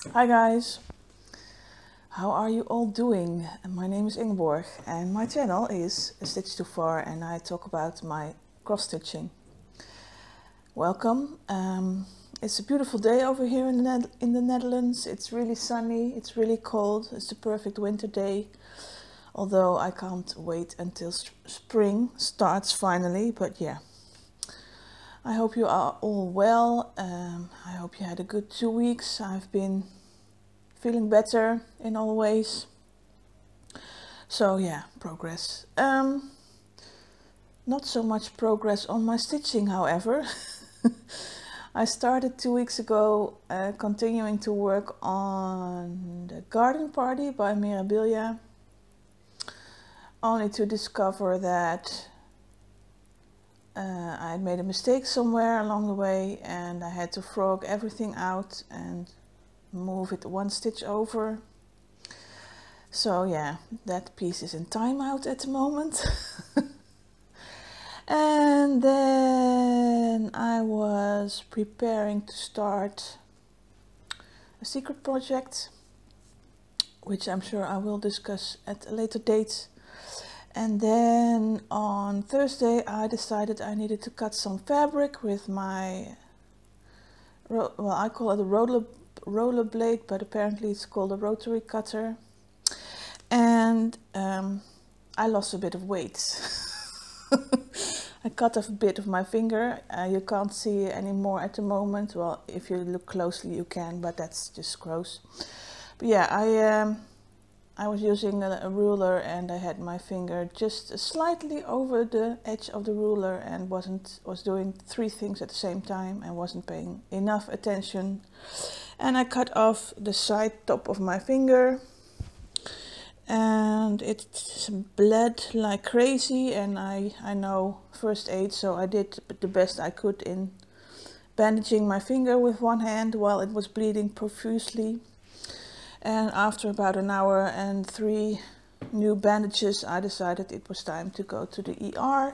Hi guys, how are you all doing? My name is Ingeborg and my channel is A Stitch Too Far and I talk about my cross stitching. Welcome. It's a beautiful day over here in the Netherlands. It's really sunny, it's really cold, it's the perfect winter day. Although I can't wait until spring starts finally, but yeah. I hope you are all well. I hope you had a good 2 weeks. I've been feeling better in all ways. So yeah, progress. Not so much progress on my stitching, however. I started 2 weeks ago continuing to work on the garden party by Mirabilia, only to discover that I had made a mistake somewhere along the way and I had to frog everything out and move it one stitch over. So yeah, that piece is in timeout at the moment. And then I was preparing to start a secret project, which I'm sure I will discuss at a later date. And then on Thursday I decided I needed to cut some fabric with my, well, I call it a roller blade, but apparently it's called a rotary cutter. And I lost a bit of weight. I cut off a bit of my finger. You can't see it anymore at the moment. Well, if you look closely you can, but that's just gross. But yeah, I was using a ruler and I had my finger just slightly over the edge of the ruler and was doing 3 things at the same time and wasn't paying enough attention. And I cut off the side top of my finger and it bled like crazy, and I know first aid, so I did the best I could in bandaging my finger with one hand while it was bleeding profusely. And after about an hour and 3 new bandages, I decided it was time to go to the ER.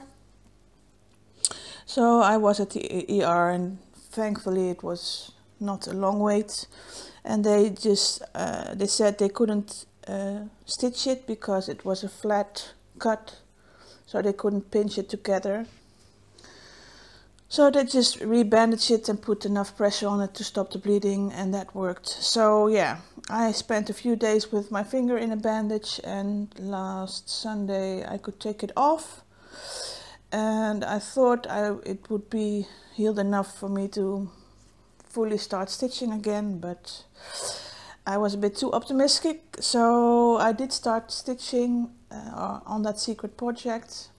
So I was at the ER and thankfully it was not a long wait. And they just, they said they couldn't stitch it because it was a flat cut. So they couldn't pinch it together. So they just re-bandaged it and put enough pressure on it to stop the bleeding, and that worked. So yeah, I spent a few days with my finger in a bandage, and last Sunday I could take it off. And I thought it would be healed enough for me to fully start stitching again, but I was a bit too optimistic. So I did start stitching on that secret project,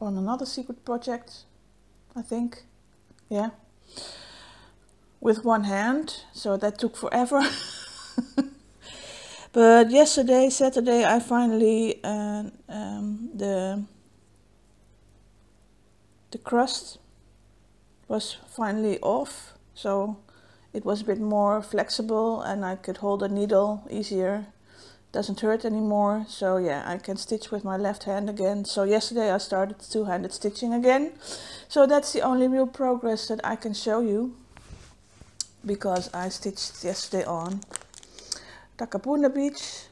on another secret project, I think, yeah, with one hand, so that took forever. But yesterday, Saturday, I finally, the crust was finally off, so it was a bit more flexible and I could hold a needle easier. Doesn't hurt anymore, so yeah, I can stitch with my left hand again. So yesterday I started two-handed stitching again. So that's the only real progress that I can show you, because I stitched yesterday on Takapuna Beach.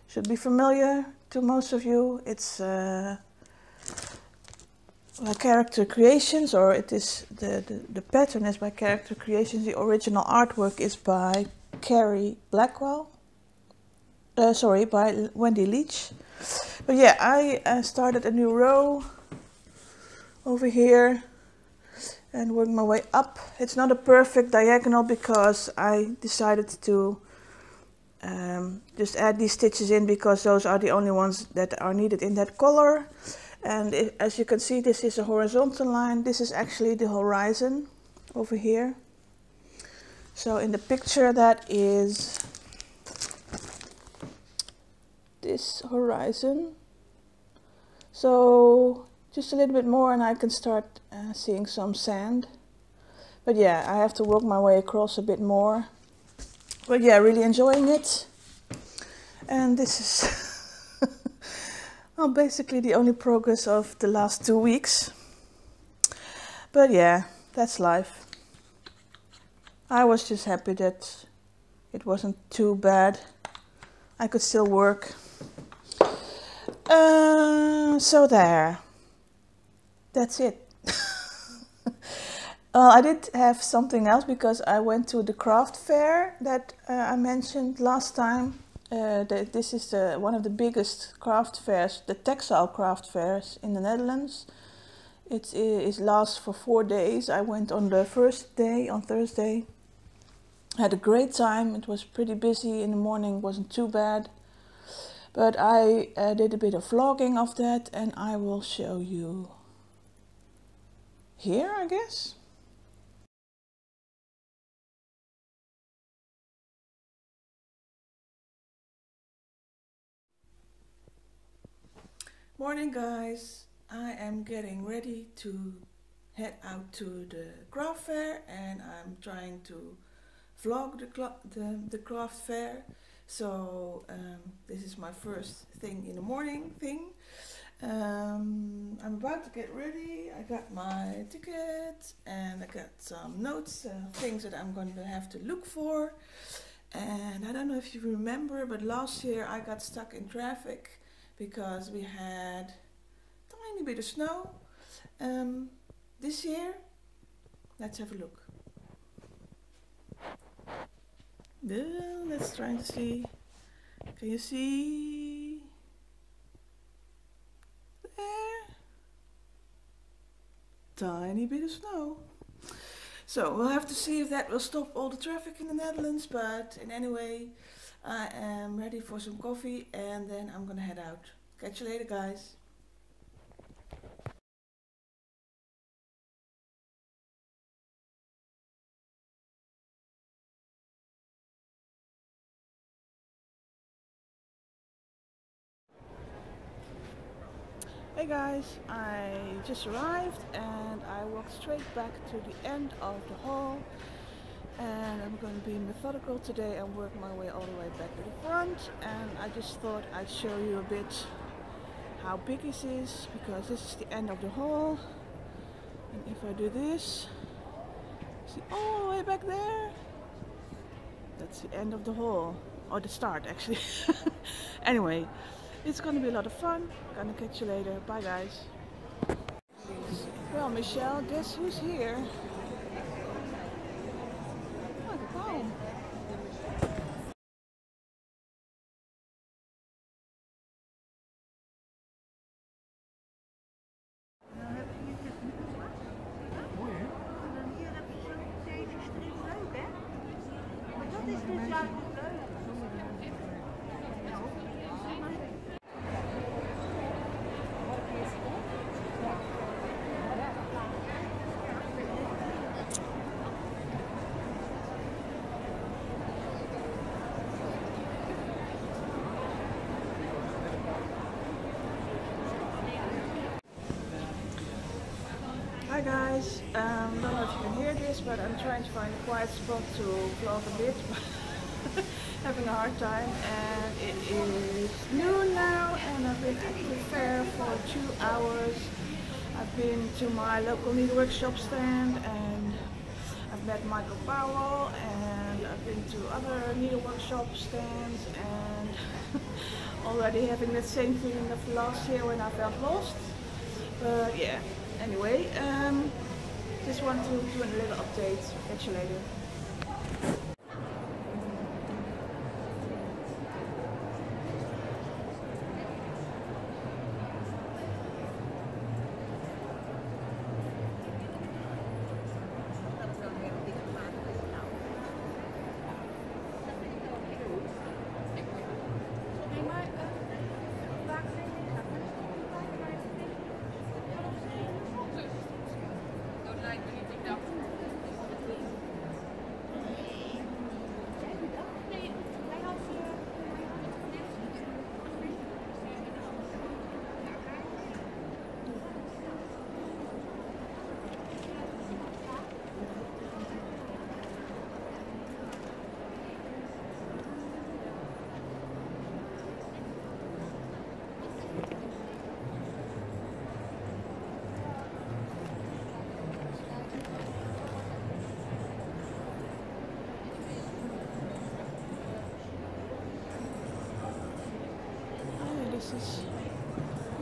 Should be familiar to most of you. It's by Character Creations, or it is the pattern is by Character Creations. The original artwork is by Carrie Blackwell. By Wendy Leach. But yeah, I started a new row over here and worked my way up. It's not a perfect diagonal because I decided to just add these stitches in because those are the only ones that are needed in that color. And as you can see, this is a horizontal line. This is actually the horizon over here. So in the picture, that is this horizon. So just a little bit more and I can start seeing some sand. But yeah, I have to work my way across a bit more. But yeah, really enjoying it. And this is well, basically the only progress of the last 2 weeks. But yeah, that's life. I was just happy that it wasn't too bad. I could still work. So there. That's it. I did have something else because I went to the craft fair that I mentioned last time. This is one of the biggest craft fairs, the textile craft fairs in the Netherlands. It lasts for 4 days. I went on the first day, on Thursday. I had a great time. It was pretty busy in the morning, wasn't too bad. But I did a bit of vlogging of that and I will show you here, I guess. Morning guys, I am getting ready to head out to the craft fair and I'm trying to vlog the craft fair. So this is my first thing in the morning thing. I'm about to get ready. I got my ticket and I got some notes, things that I'm going to have to look for. And I don't know if you remember, but last year I got stuck in traffic because we had a tiny bit of snow. This year, let's have a look. Let's try to see. Can you see? There. Tiny bit of snow. So we'll have to see if that will stop all the traffic in the Netherlands, but in any way, I am ready for some coffee and then I'm gonna head out. Catch you later, guys. Hey guys, I just arrived and I walked straight back to the end of the hall and I'm going to be methodical today and work my way all the way back to the front, and I just thought I'd show you a bit how big this is because this is the end of the hall, and if I do this, see all the way back there, that's the end of the hall, or the start actually. Anyway, it's gonna be a lot of fun. Gonna catch you later. Bye guys. Well, Michelle, guess who's here? Look at home. Hier heb je zo'n deze strip leuk, hè? Maar dat is dus juist het leuke. Hi guys, don't know if you can hear this, but I'm trying to find a quiet spot to vlog a bit. Having a hard time, and it is noon now and I've been at the fair for 2 hours. I've been to my local needlework shop stand and I've met Michael Powell, and I've been to other needlework shop stands and already having that same feeling of last year when I felt lost. But yeah, anyway, just want to do a little update. Catch you later.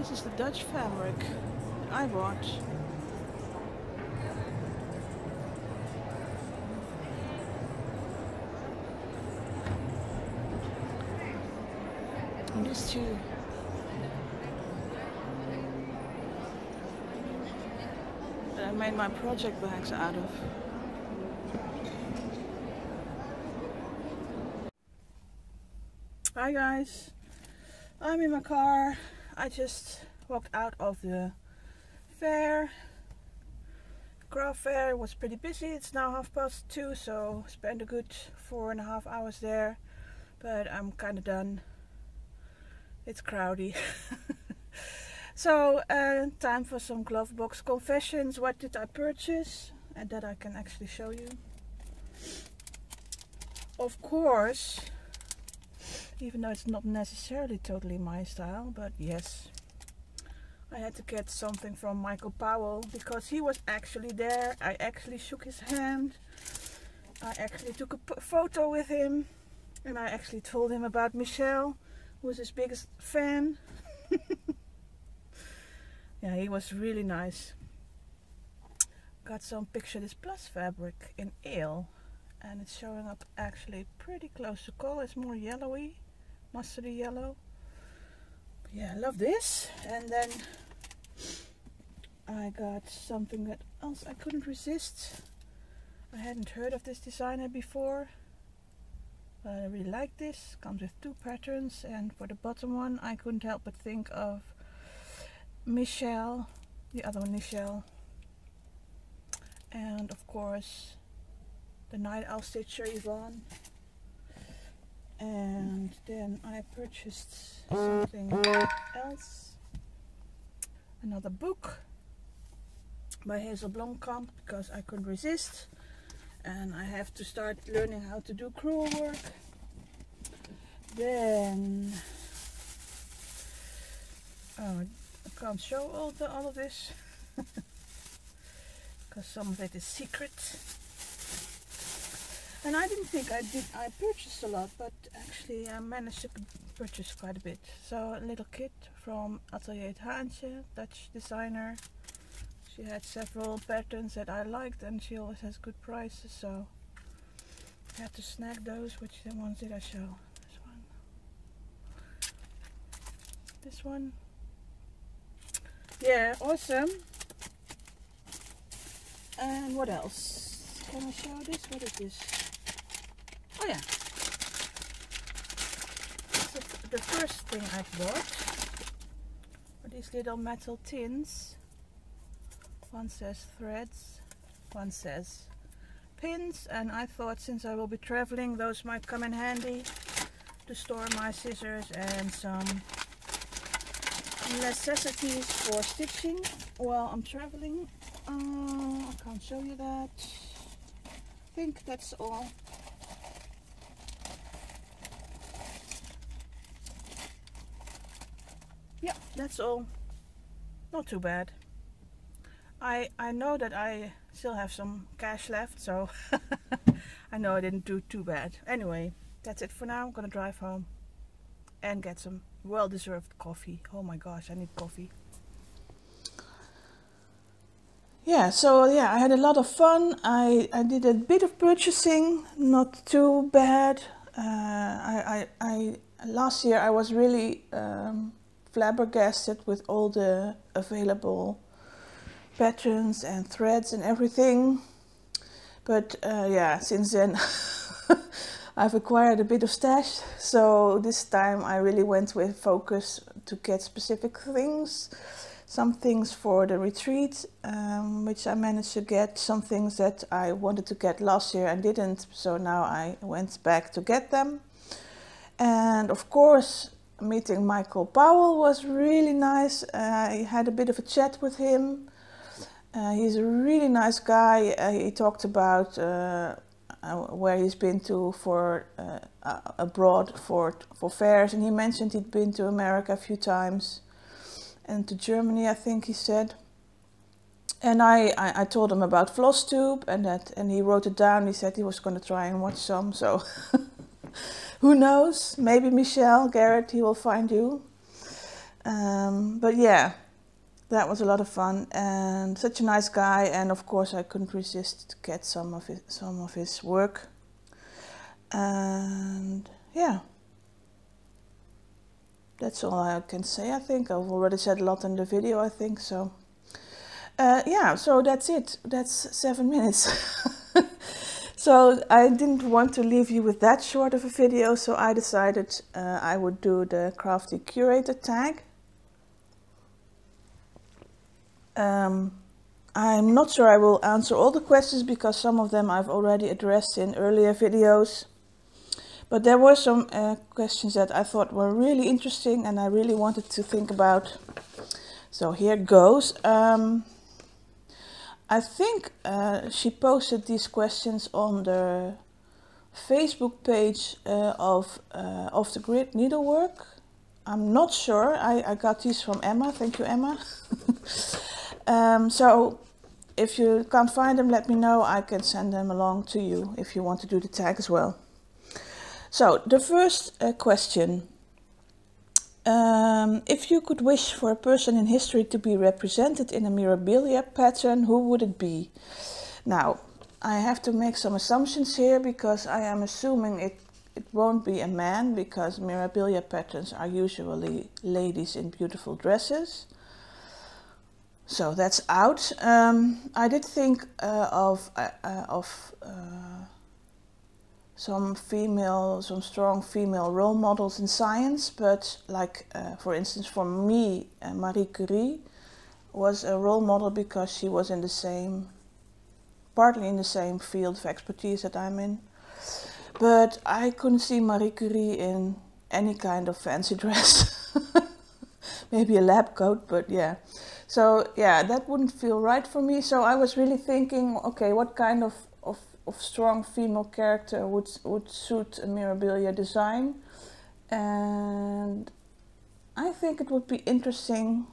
This is the Dutch fabric I bought. And these two. That I made my project bags out of. Hi guys, I'm in my car. I just walked out of the fair. Craft fair was pretty busy. It's now 2:30, so spent a good 4.5 hours there. But I'm kind of done. It's crowdy. So time for some glove box confessions. What did I purchase? And that I can actually show you. Of course, even though it's not necessarily totally my style, but yes, I had to get something from Michael Powell because he was actually there. I actually shook his hand. I actually took a photo with him, and I actually told him about Michelle, who was his biggest fan. Yeah, he was really nice. Got some picture this plus fabric in ale, and it's showing up actually pretty close to color. It's more yellowy, mustardy yellow. But yeah, I love this. And then I got something that else I couldn't resist. I hadn't heard of this designer before, but I really like this. Comes with 2 patterns, and for the bottom one I couldn't help but think of Michelle, the other one Michelle, and of course the Night Owl Stitcher Yvonne. And then I purchased something else, another book by Hazel Blomkamp, because I couldn't resist and I have to start learning how to do crewel work. Then I can't show all of this because some of it is secret. And I didn't think I purchased a lot, but actually I managed to purchase quite a bit. So a little kit from Atelier Het Haantje, Dutch designer. She had several patterns that I liked, and she always has good prices, so I had to snag those. Which ones did I show? This one. This one. Yeah, awesome. And what else? Can I show this? What is this? Oh yeah. This is the first thing I bought. Are these little metal tins. One says threads, one says pins, and I thought since I will be traveling, those might come in handy to store my scissors and some necessities for stitching while I'm traveling. I can't show you that. I think that's all. Yeah, that's all. Not too bad. I know that I still have some cash left, so I know I didn't do too bad. Anyway, that's it for now. I'm gonna drive home and get some well-deserved coffee. Oh my gosh, I need coffee. Yeah, so yeah, I had a lot of fun. I did a bit of purchasing, not too bad. Last year I was really flabbergasted with all the available patterns and threads and everything, but yeah, since then I've acquired a bit of stash, so this time I really went with focus to get specific things. Some things for the retreat, which I managed to get. Some things that I wanted to get last year and didn't, so now I went back to get them. And of course, meeting Michael Powell was really nice. I had a bit of a chat with him. He's a really nice guy. He talked about where he's been to for abroad for fairs, and he mentioned he'd been to America a few times and to Germany, I think he said. And I told him about Flosstube, and he wrote it down. He said he was going to try and watch some, so who knows, maybe Michelle, Garrett, he will find you. But yeah, that was a lot of fun and such a nice guy, and of course I couldn't resist to get some of his work. And yeah, that's all I can say. I think I've already said a lot in the video, I think so. Yeah, so that's it. That's 7 minutes. So I didn't want to leave you with that short of a video, so I decided I would do the Crafty Curator tag. I'm not sure I will answer all the questions because some of them I've already addressed in earlier videos. But there were some questions that I thought were really interesting and I really wanted to think about. So here goes. I think she posted these questions on the Facebook page of Off the Grid Needlework. I'm not sure. I got these from Emma. Thank you, Emma. So if you can't find them, let me know. I can send them along to you if you want to do the tag as well. So the first question. If you could wish for a person in history to be represented in a mirabilia pattern, who would it be? Now, I have to make some assumptions here because I am assuming it won't be a man, because mirabilia patterns are usually ladies in beautiful dresses. So that's out. I did think of some strong female role models in science, but like for instance for me, Marie Curie was a role model because she was in the same, partly in the same field of expertise that I'm in. But I couldn't see Marie Curie in any kind of fancy dress. Maybe a lab coat, but yeah. So yeah, that wouldn't feel right for me. So I was really thinking, okay, what kind of strong female character would suit a mirabilia design? And I think it would be interesting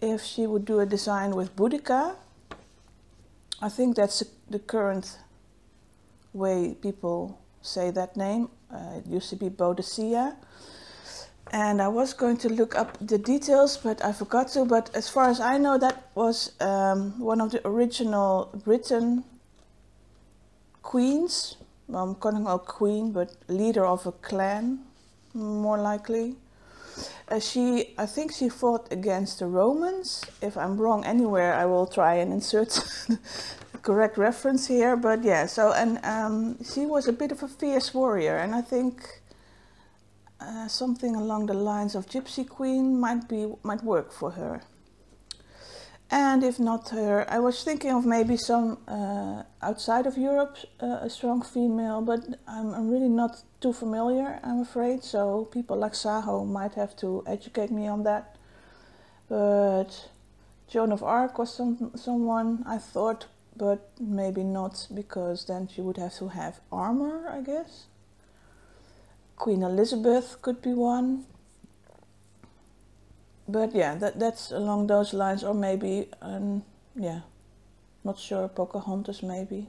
if she would do a design with Boudica. I think that's the current way people say that name. It used to be Boadicea. And I was going to look up the details, but I forgot to. But as far as I know, that was one of the original Britain queens. Well, I'm calling her queen, but leader of a clan, more likely. I think she fought against the Romans. If I'm wrong anywhere, I will try and insert the correct reference here. But yeah, so, and she was a bit of a fierce warrior, and I think something along the lines of Gypsy Queen might work for her. And if not her, I was thinking of maybe some outside of Europe, a strong female, but I'm really not too familiar, I'm afraid. So people like Saho might have to educate me on that. But Joan of Arc was someone I thought, but maybe not, because then she would have to have armor, I guess. Queen Elizabeth could be one. But yeah, that's along those lines, or maybe, yeah, not sure, Pocahontas maybe,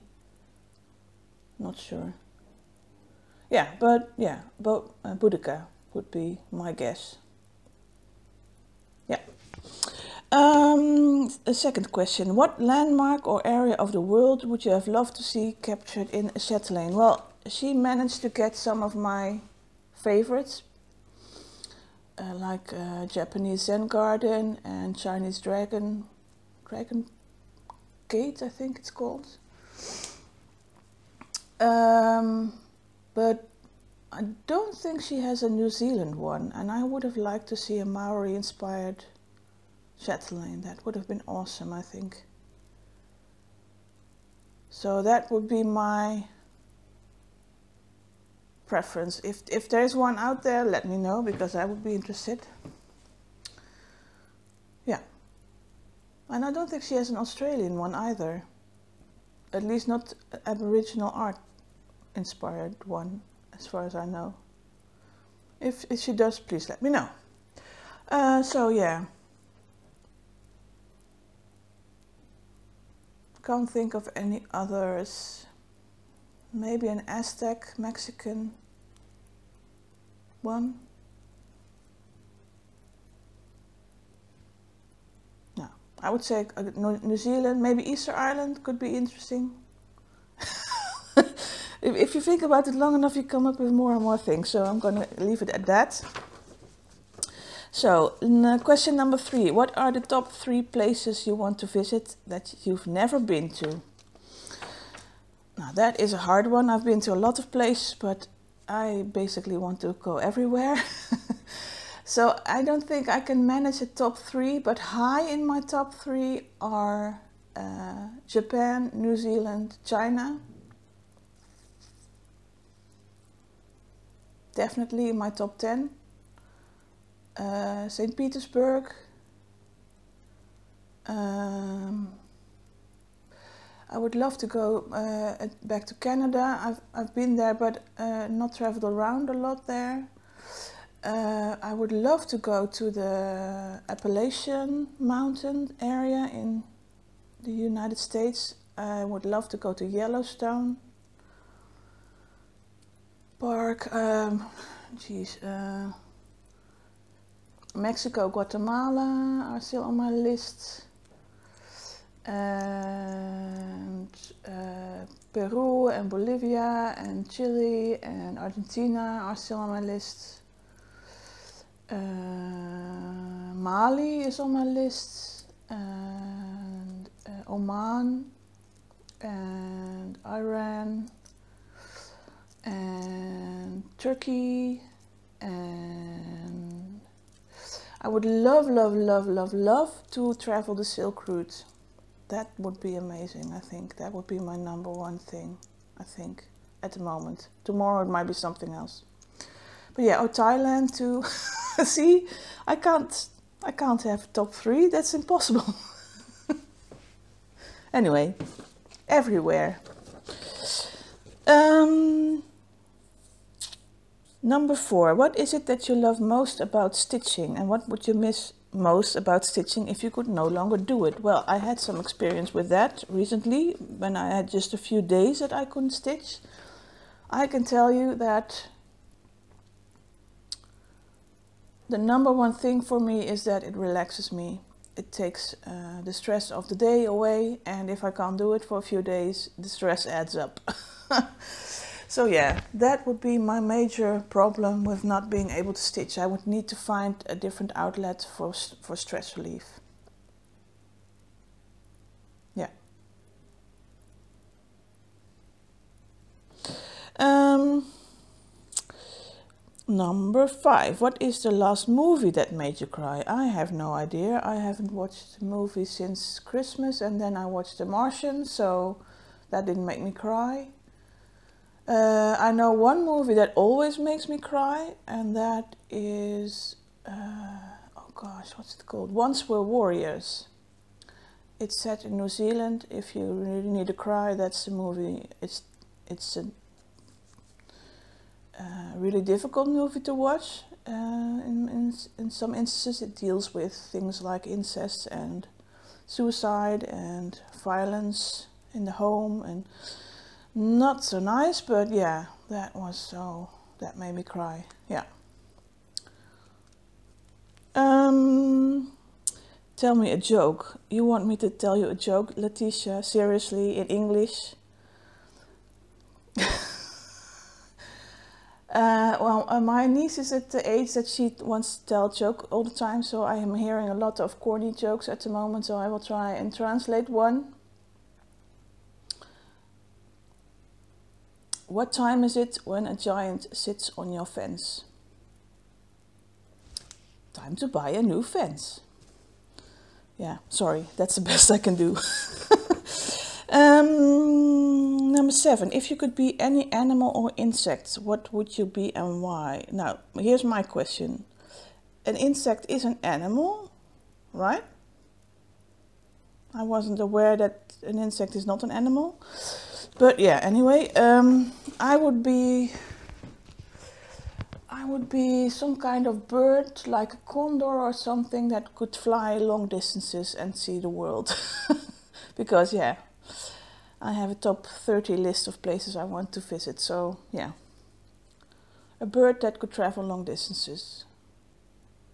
not sure. Yeah, but yeah, Boudica would be my guess. Yeah. A second question, what landmark or area of the world would you have loved to see captured in a chatelaine? Well, she managed to get some of my favorites. Like Japanese Zen Garden and Chinese Dragon Gate, I think it's called. But I don't think she has a New Zealand one, and I would have liked to see a Maori-inspired chatelaine. That would have been awesome, I think. So that would be my preference. If there's one out there, let me know, because I would be interested. Yeah. And I don't think she has an Australian one either. At least not Aboriginal art inspired one, as far as I know. If she does, please let me know. So yeah. Can't think of any others. Maybe an Aztec, Mexican one. I would say New Zealand, maybe Easter Island could be interesting. If you think about it long enough, you come up with more and more things. So I'm going to leave it at that. So, question number 3. What are the top 3 places you want to visit that you've never been to? Now, that is a hard one. I've been to a lot of places, but I basically want to go everywhere. So, I don't think I can manage a top 3, but high in my top 3 are Japan, New Zealand, China. Definitely in my top 10. St. Petersburg. I would love to go back to Canada. I've been there, but not traveled around a lot there. I would love to go to the Appalachian Mountain area in the United States. I would love to go to Yellowstone Park. Mexico, Guatemala are still on my list. And Peru and Bolivia and Chile and Argentina are still on my list. Mali is on my list, and Oman and Iran and Turkey, and I would love to travel the Silk Route. That would be amazing. I think that would be my number 1 thing, I think, at the moment. Tomorrow it might be something else. But yeah, Thailand too. See, I can't have top 3. That's impossible. Anyway, everywhere. Number 4. What is it that you love most about stitching, and what would you miss most about stitching if you could no longer do it? Well, I had some experience with that recently when I had just a few days that I couldn't stitch. I can tell you that the number 1 thing for me is that it relaxes me. It takes the stress of the day away, and if I can't do it for a few days, the stress adds up. So yeah, that would be my major problem with not being able to stitch. I would need to find a different outlet for stress relief. Yeah. Number 5. What is the last movie that made you cry? I have no idea. I haven't watched a movie since Christmas, and then I watched The Martian, so that didn't make me cry. I know one movie that always makes me cry, and that is, oh gosh, what's it called? Once Were Warriors. It's set in New Zealand. If you really need to cry, that's the movie. It's a really difficult movie to watch. In some instances, it deals with things like incest and suicide and violence in the home, and not so nice, but yeah, that made me cry. Yeah. Tell me a joke. You want me to tell you a joke, Letitia? Seriously, in English? My niece is at the age that she wants to tell a joke all the time, so I am hearing a lot of corny jokes at the moment, so I will try and translate one. What time is it when a giant sits on your fence? Time to buy a new fence. Yeah, sorry, that's the best I can do. Number 7. If you could be any animal or insect, what would you be and why? Now, here's my question. An insect is an animal, right? I wasn't aware that an insect is not an animal. But yeah, anyway, I would be some kind of bird, like a condor or something that could fly long distances and see the world. Because yeah, I have a top 30 list of places I want to visit. So yeah, a bird that could travel long distances.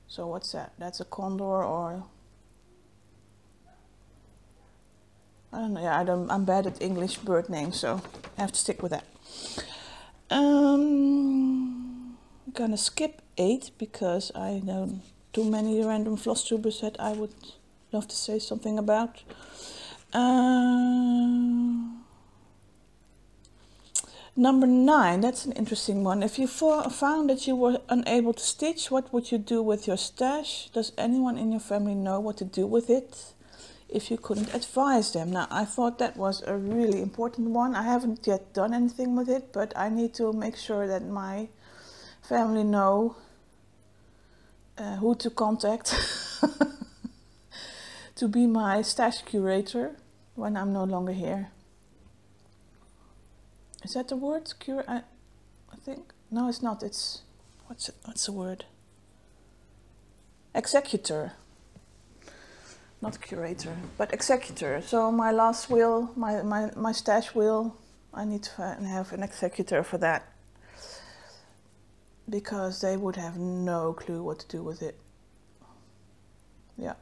So what's that? That's a condor, or I don't know. Yeah, I'm bad at English bird names, so I have to stick with that. Gonna skip 8 because I know too many random Flosstubers that I would love to say something about. Number 9, that's an interesting one. If you found that you were unable to stitch, what would you do with your stash? Does anyone in your family know what to do with it if you couldn't advise them? Now, I thought that was a really important one. I haven't yet done anything with it, but I need to make sure that my family know who to contact to be my stash curator when I'm no longer here. Is that the word? I think. No, it's not. It's what's the word? Executor. Not curator, but executor. So my last will, my stash will, I need to have an executor for that. Because they would have no clue what to do with it. Yeah.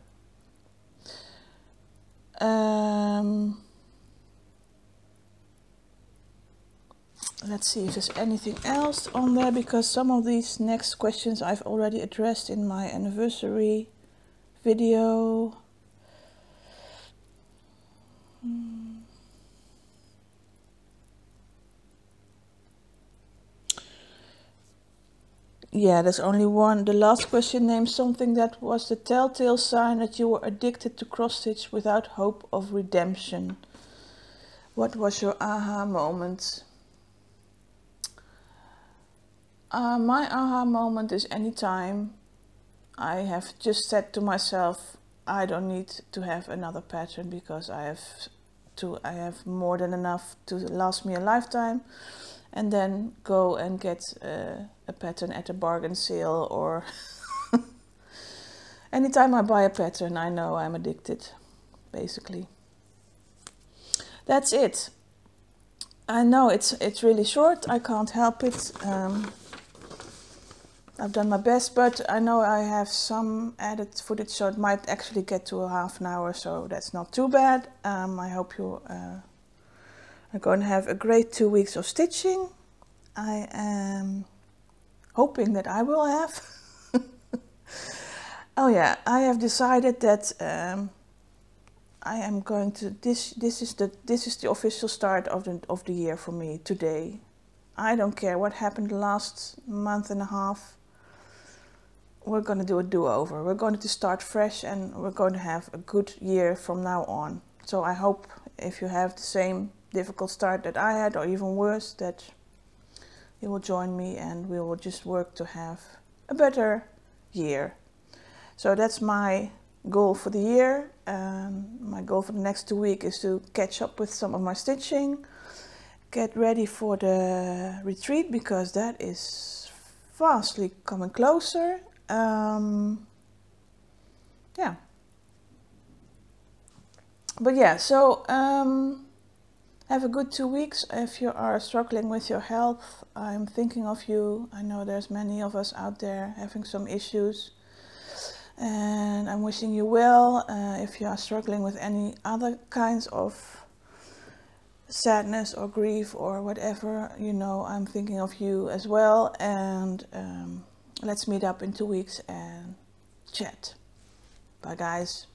Let's see if there's anything else on there, because some of these next questions I've already addressed in my anniversary video. Yeah, there's only one. The last question names something that was the telltale sign that you were addicted to cross-stitch without hope of redemption. What was your aha moment? My aha moment is anytime I have just said to myself, I don't need to have another pattern because I have more than enough to last me a lifetime, and then go and get a pattern at a bargain sale, or anytime I buy a pattern, I know I'm addicted, basically. That's it. I know it's really short, I can't help it. I've done my best, but I know I have some added footage, so it might actually get to a half an hour, so that's not too bad. I hope you are going to have a great 2 weeks of stitching. I am hoping that I will have. Oh yeah, I have decided that I am going to this is the official start of the year for me today. I don't care what happened the last month and a half. We're going to do a do-over. We're going to start fresh, and we're going to have a good year from now on. So I hope if you have the same difficult start that I had, or even worse, that you will join me and we will just work to have a better year. So that's my goal for the year. My goal for the next 2 weeks is to catch up with some of my stitching, get ready for the retreat, because that is fastly coming closer. Yeah. But yeah, so have a good 2 weeks. If you are struggling with your health, I'm thinking of you. I know there's many of us out there having some issues, and I'm wishing you well. If you are struggling with any other kinds of sadness or grief or whatever, you know, I'm thinking of you as well. And let's meet up in 2 weeks and chat. Bye guys.